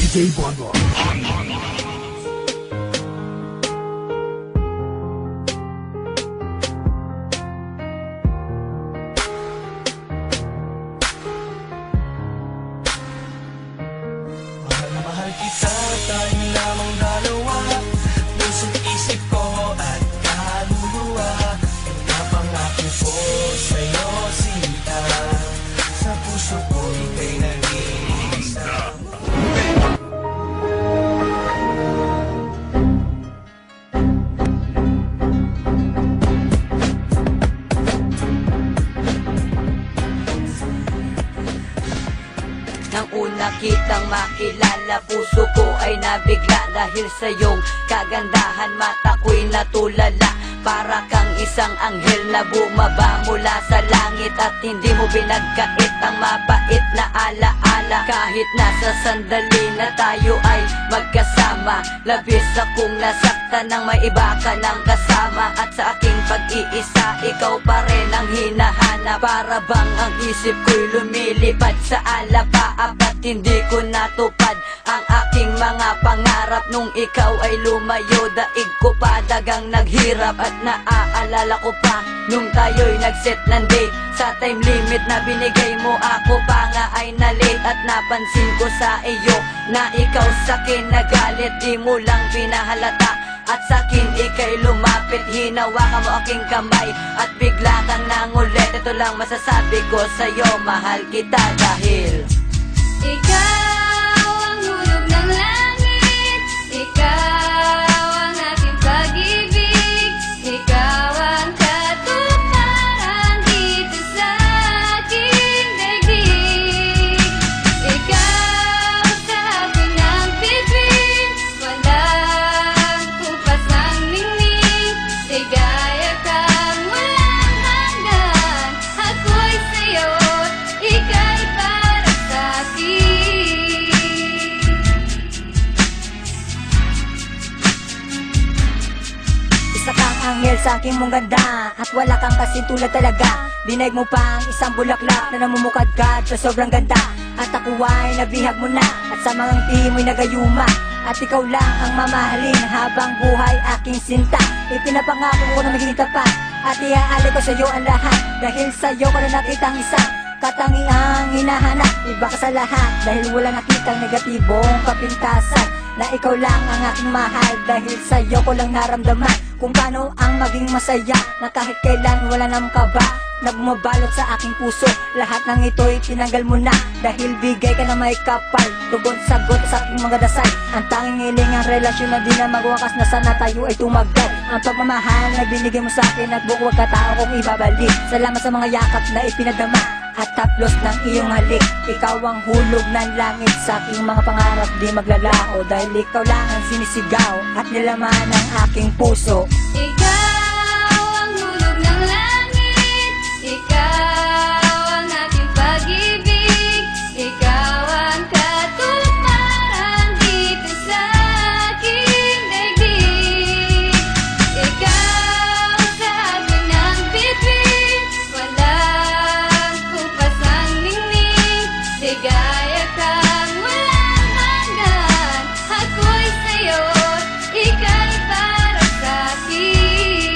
DJ Bonbon. Mahal na mahal kita, tayo lamang dalawa. Puso't isip ko at kaluluwa. Napangako ko sa'yo, sinta. Sa puso ko ika'y nag-iisa. Nang una kitang makilala, puso ko ay nabigla. Dahil sa iyong kagandahan, mata ko'y natulala. Para kang isang anghel na bumaba mula sa langit. At hindi mo binagkait ang mabait na alaala. Kahit nasa sandali na tayo ay magkasama, labis akong nasaktan nang may iba ka ng kasama. At sa aking pag-iisa, ikaw pa rin ang hinahanap. Para bang ang isip ko'y lumilipad sa alapaap. At hindi ko natupad ang aking mga pangarap. Nung ikaw ay lumayo, daig ko pa dagang naghirap. At naaalala ko pa nung tayo'y nag-set ng date. Sa time limit na binigay mo, ako pa nga ay na-late. At napansin ko sa iyo na ikaw sa'kin nagalit. Di mo lang pinahalata at sa'kin ika'y lumapit. Hinawakan mo aking kamay at bigla kang nangulit. Ito lang masasabi ko sa'yo, mahal kita dahil ikaw ang hulog ng langit, ikaw ang aking pag-ibig, ikaw ang katuparan dito sa aking daigdig. Ikaw sa hapon ng bituin, walang kupas ng ningning, ligaya kang walang hanggan. Ako'y sa'yo, ika'y para sa'kin. isa kang anghel sa aking mong ganda. At wala kang kasing tulad talaga. Dinaig mo pa ang isang bulaklak na namumukadkad sa sobrang ganda. At ako ay nabihag mo na, at sa mga ngiti mo'y nagayuma. At ikaw lang ang mamahalin habang buhay aking sinta. Ipinapangako ko na magiging tapat, at iaalay ko sa'yo ang lahat. Dahil sa'yo ko na nakita ang isang katangiang hinahanap. Iba ka sa lahat dahil wala nakitang negatibong kapintasan. Na ikaw lang ang aking mahal, dahil sa'yo ko lang naramdaman kung paano ang maging masaya. Na kahit kailan wala nang kaba na bumabalot sa aking puso. Lahat ng ito'y tinanggal mo na, dahil bigay ka na may kapal. Tugon sagot sa aking mga dasal. Ang tanging hiling ang relasyon na di na magwakas, na sana tayo ay tumagal. Ang pagmamahal na binigay mo sa akin at buong katao kong ibabalik. Salamat sa mga yakap na ipinadama at taplos ng iyong halik. Ikaw ang hulog ng langit sa aking mga pangarap, di maglalako. Dahil ikaw lang ang sinisigaw at nilaman ng aking puso. Ikaw ang hulog ng langit, ikaw ang aking pag-ibig, ikaw ang katuparan dito sa aking daigdig. Ikaw sa hapon ng bituin, walang kupas ng ningning, ligaya kang walang hanggan. Ako'y sa'yo, ika'y para sa'kin.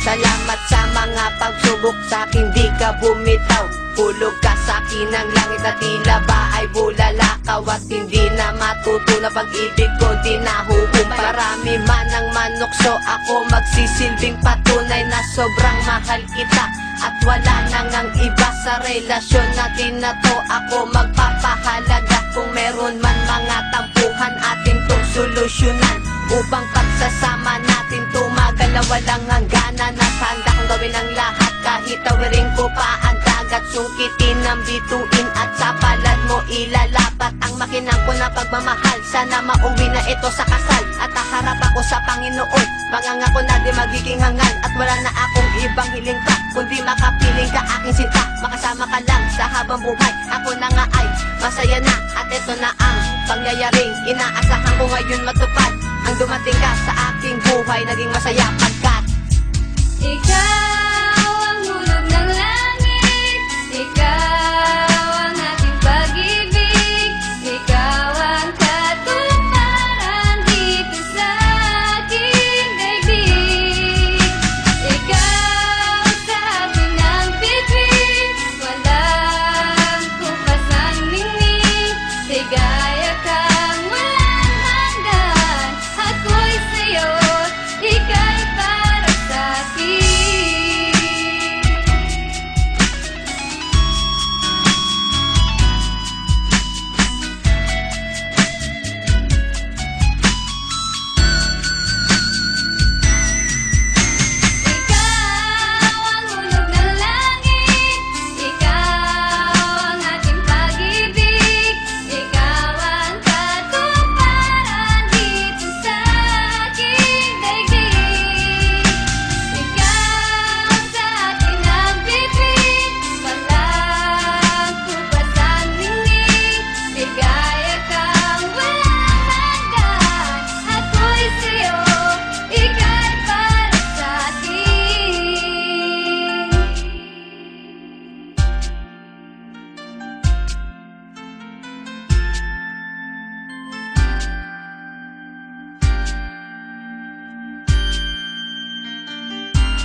Salamat sa mga pagsubok sa'kin, di ka bumitaw. Hulog ka sa'kin ng langit na tila ba ay bulalakaw. At hindi na matuto na pag-ibig ko di nahuhumpay. Marami man ang manukso, ako magsisilbing patunay na sobrang mahal kita. At wala nang ang iba sa relasyon natin na to. Ako magpapahalaga kung meron man mga tampuhan, atin tong solusyonan. Upang pagsasama natin tumagal na walang hangganan. Nasanda kong gawin ang lahat, kahit tawirin ko pa ang dagat. Sungkitin ang bituin at sa palad mo ilalapat ang makinang ko na pagmamahal. Sana mauwi na ito sa kasal at haharap ako sa Panginoon. Mangangako na di magiging hangal at wala na akong ibang hiling pa, kundi makapiling ka aking sinta. Makasama ka lang sa habang buhay, ako na nga ay masaya na. At ito na ang pangyayaring inaasahan ko ngayon matupad. Ang dumating ka sa aking buhay, naging masaya pagkat Ikaw